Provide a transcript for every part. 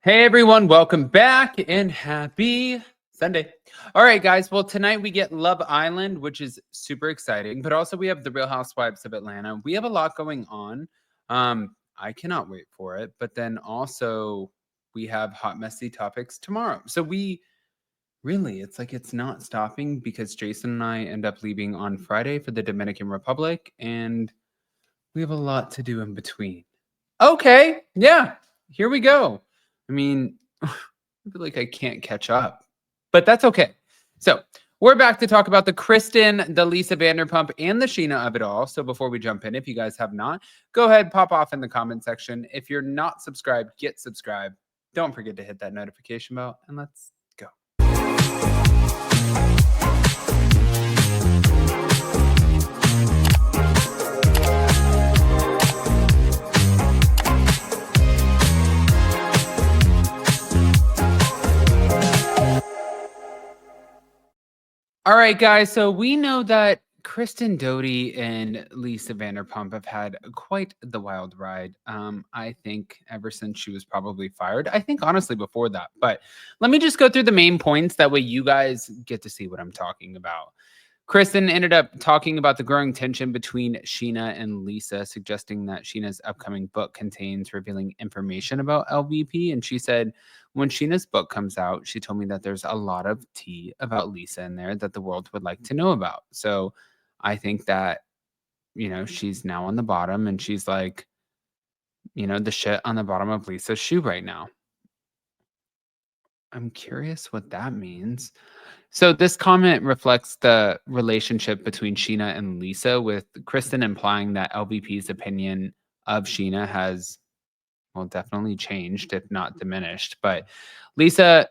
Hey everyone, welcome back and happy Sunday. All right, guys. Well, tonight we get Love Island, which is super exciting, but also we have the Real Housewives of Atlanta. We have a lot going on. I cannot wait for it. But then also we have hot messy topics tomorrow. So we really, it's like it's not stopping because Jason and I end up leaving on Friday for the Dominican Republic, and we have a lot to do in between. Okay, yeah, here we go. I mean, I feel like I can't catch up, but that's okay. So we're back to talk about the Kristen, the Lisa Vanderpump, and the Scheana of it all. So before we jump in, if you guys have not, go ahead, pop off in the comment section. If you're not subscribed, get subscribed. Don't forget to hit that notification bell, and let's go. All right, guys. So we know that Kristen Doute and Lisa Vanderpump have had quite the wild ride. I think ever since she was probably fired. I think honestly before that. But let me just go through the main points. That way you guys get to see what I'm talking about. Kristen ended up talking about the growing tension between Scheana and Lisa, suggesting that Sheena's upcoming book contains revealing information about LVP. And she said, when Sheena's book comes out, she told me that there's a lot of tea about Lisa in there that the world would like to know about. So I think that, she's now on the bottom and she's like, the shit on the bottom of Lisa's shoe right now. I'm curious what that means. So this comment reflects the relationship between Scheana and Lisa, with Kristen implying that LVP's opinion of Scheana has, well, definitely changed, if not diminished. But Lisa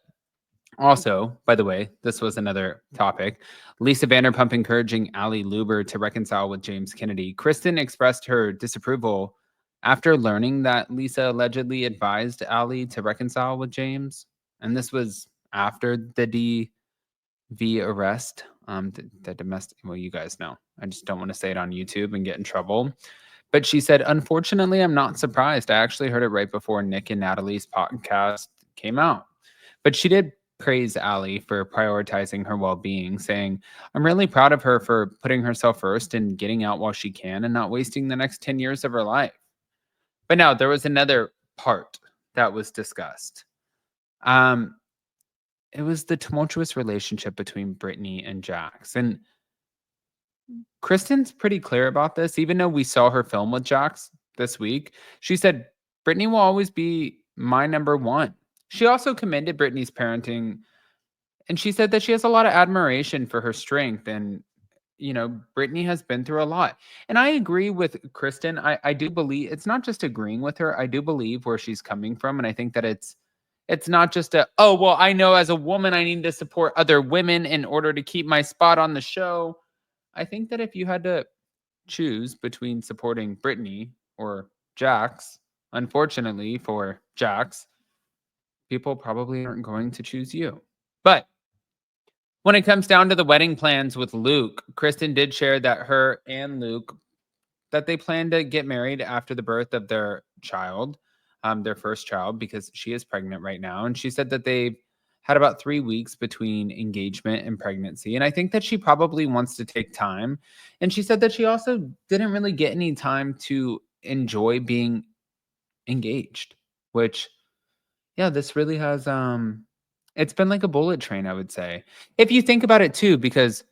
also, by the way, this was another topic. Lisa Vanderpump encouraging Ally Lewber to reconcile with James Kennedy. Kristen expressed her disapproval after learning that Lisa allegedly advised Ally to reconcile with James. And this was after the DV arrest, the domestic, well, you guys know. I just don't want to say it on YouTube and get in trouble. But she said, unfortunately, I'm not surprised. I actually heard it right before Nick and Natalie's podcast came out. But she did praise Ally for prioritizing her well being, saying, I'm really proud of her for putting herself first and getting out while she can and not wasting the next 10 years of her life. But now there was another part that was discussed. It was the tumultuous relationship between Brittany and Jax. And Kristen's pretty clear about this, even though we saw her film with Jax this week. She said, Brittany will always be my number one. She also commended Brittany's parenting, and she said that she has a lot of admiration for her strength. And, Brittany has been through a lot. And I agree with Kristen. I do believe it's not just agreeing with her. I do believe where she's coming from. And I think that it's not just oh, well, I know as a woman, I need to support other women in order to keep my spot on the show. I think that if you had to choose between supporting Brittany or Jax, unfortunately for Jax, people probably aren't going to choose you. But when it comes down to the wedding plans with Luke, Kristen did share that her and Luke, that they plan to get married after the birth of their child, their first child, because she is pregnant right now. And she said that they've had about 3 weeks between engagement and pregnancy. And I think that she probably wants to take time. And she said that she also didn't really get any time to enjoy being engaged, which, yeah, this really has it's been like a bullet train, I would say. If you think about it too, because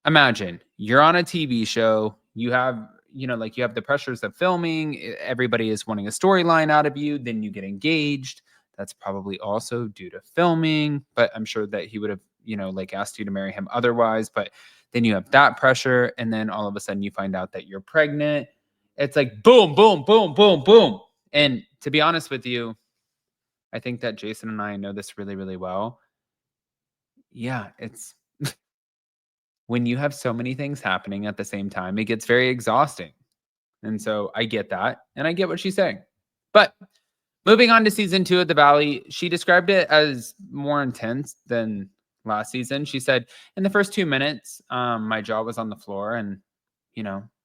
imagine you're on a TV show, you have, like you have the pressures of filming, everybody is wanting a storyline out of you, then you get engaged. That's probably also due to filming, but I'm sure that he would have, like asked you to marry him otherwise. But then you have that pressure, and then all of a sudden you find out that you're pregnant. It's like boom, boom, boom, boom, boom. And to be honest with you, I think that Jason and I know this really, really well. Yeah, it's when you have so many things happening at the same time, it gets very exhausting. And so I get that, and I get what she's saying. But moving on to season 2 of The Valley, she described it as more intense than last season. She said, in the first 2 minutes, my jaw was on the floor, and,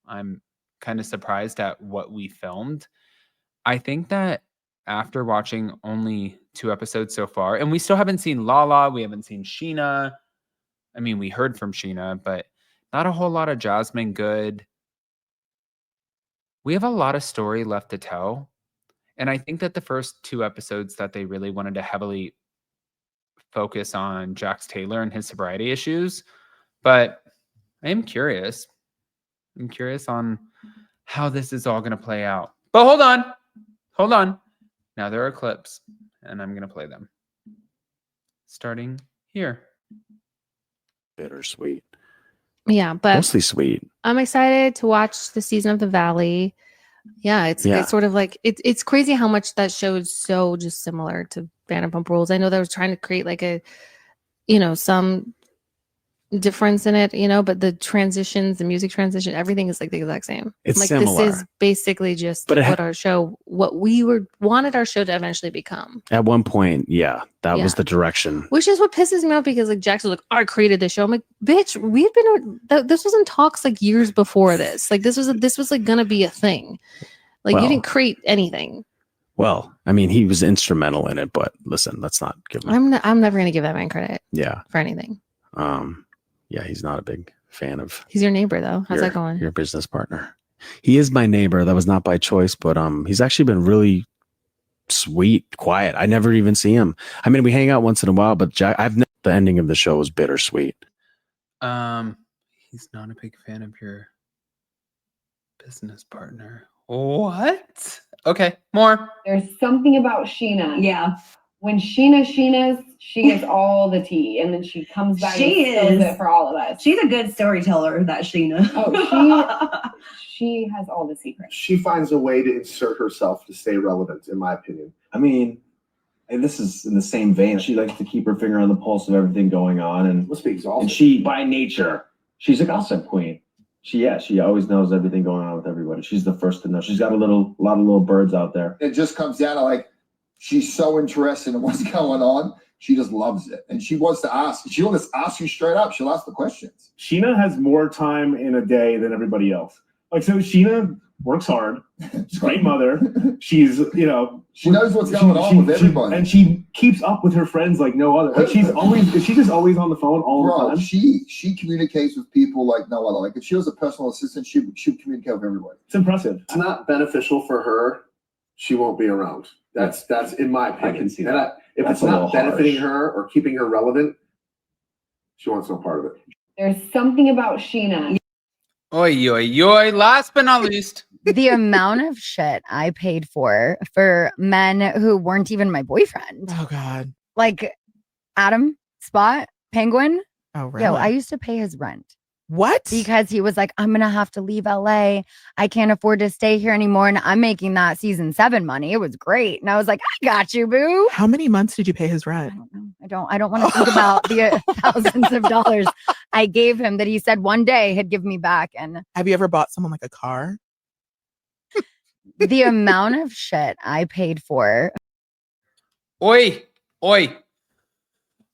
I'm kind of surprised at what we filmed. I think that after watching only 2 episodes so far, and we still haven't seen Lala, we haven't seen Scheana. I mean, we heard from Scheana, but not a whole lot of Jasmine Good. We have a lot of story left to tell, and I think that the first 2 episodes that they really wanted to heavily focus on Jax Taylor and his sobriety issues, but I am curious. I'm curious on how this is all going to play out. But hold on. Now there are clips, and I'm going to play them. Starting here. Bittersweet. Yeah, but Mostly sweet. I'm excited to watch the season of The Valley. Yeah, it's sort of like it's crazy how much that show is so just similar to Vanderpump Rules. I know they were trying to create like a, some difference in it, but the transitions, the music transition, everything is like the exact same. It's like similar. This is basically just what we wanted our show to eventually become. At one point, that was the direction. Which is what pisses me off because like Jax was like, I created this show. I'm like, bitch, we've been this was in talks like years before this. Like this was like gonna be a thing. Like you didn't create anything. Well, I mean, he was instrumental in it, but listen, let's not give him. I'm never gonna give that man credit. Yeah. For anything. Yeah, he's not a big fan of. He's your neighbor though. How's that going? Your business partner. He is my neighbor. That was not by choice, but he's actually been really sweet, quiet. I never even see him. I mean, we hang out once in a while, but the ending of the show was bittersweet. He's not a big fan of your business partner. What? Okay, more. There's something about Scheana. Yeah. When Scheana, she gets all the tea, and then she comes back and spills it for all of us. She's a good storyteller, that Scheana. Oh, she has all the secrets. She finds a way to insert herself to stay relevant, in my opinion. I mean, and this is in the same vein. She likes to keep her finger on the pulse of everything going on, and must be exhausting. And she, by nature, she's a gossip queen. She always knows everything going on with everybody. She's the first to know. She's got a lot of little birds out there. It just comes down to like, she's so interested in what's going on. She just loves it. And she wants to ask. She'll just ask you straight up. She'll ask the questions. Scheana has more time in a day than everybody else. Like, so Scheana works hard. She's a great mother. She's, she knows what's going on with everybody. And she keeps up with her friends like no other. Like she's just always on the phone all the time. She communicates with people like no other. Like if she was a personal assistant, she'd communicate with everybody. It's impressive. It's not beneficial for her. She won't be around. That's in my opinion. I can see that. If it's not benefiting her or keeping her relevant, she wants no part of it. There's something about Scheana. Oy, oy, oy. Last but not least. The amount of shit I paid for men who weren't even my boyfriend. Oh, God. Like Adam, Spot, Penguin. Oh, really? Yo, I used to pay his rent. What? Because he was like, I'm going to have to leave LA. I can't afford to stay here anymore. And I'm making that season 7 money. It was great. And I was like, I got you, boo. How many months did you pay his rent? I don't know. I don't want to think about the thousands of dollars I gave him that he said one day he'd give me back. And have you ever bought someone like a car? The amount of shit I paid for. Oi. All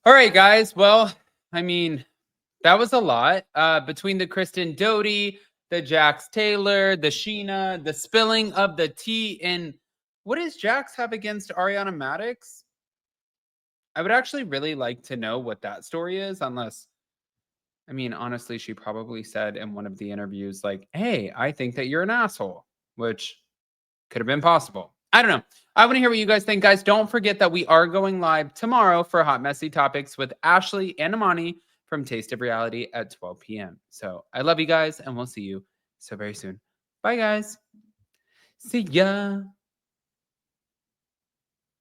right, guys. Well, I mean, that was a lot. Between the Kristen Doute, the Jax Taylor, the Scheana, the spilling of the tea. And what does Jax have against Ariana Madix? I would actually really like to know what that story is, unless, I mean, honestly, she probably said in one of the interviews, like, hey, I think that you're an asshole, which could have been possible. I don't know. I want to hear what you guys think. Guys, don't forget that we are going live tomorrow for Hot Messy Topics with Ashley and Amani from Taste of Reality at 12 p.m. So I love you guys, and we'll see you so very soon. Bye, guys. See ya.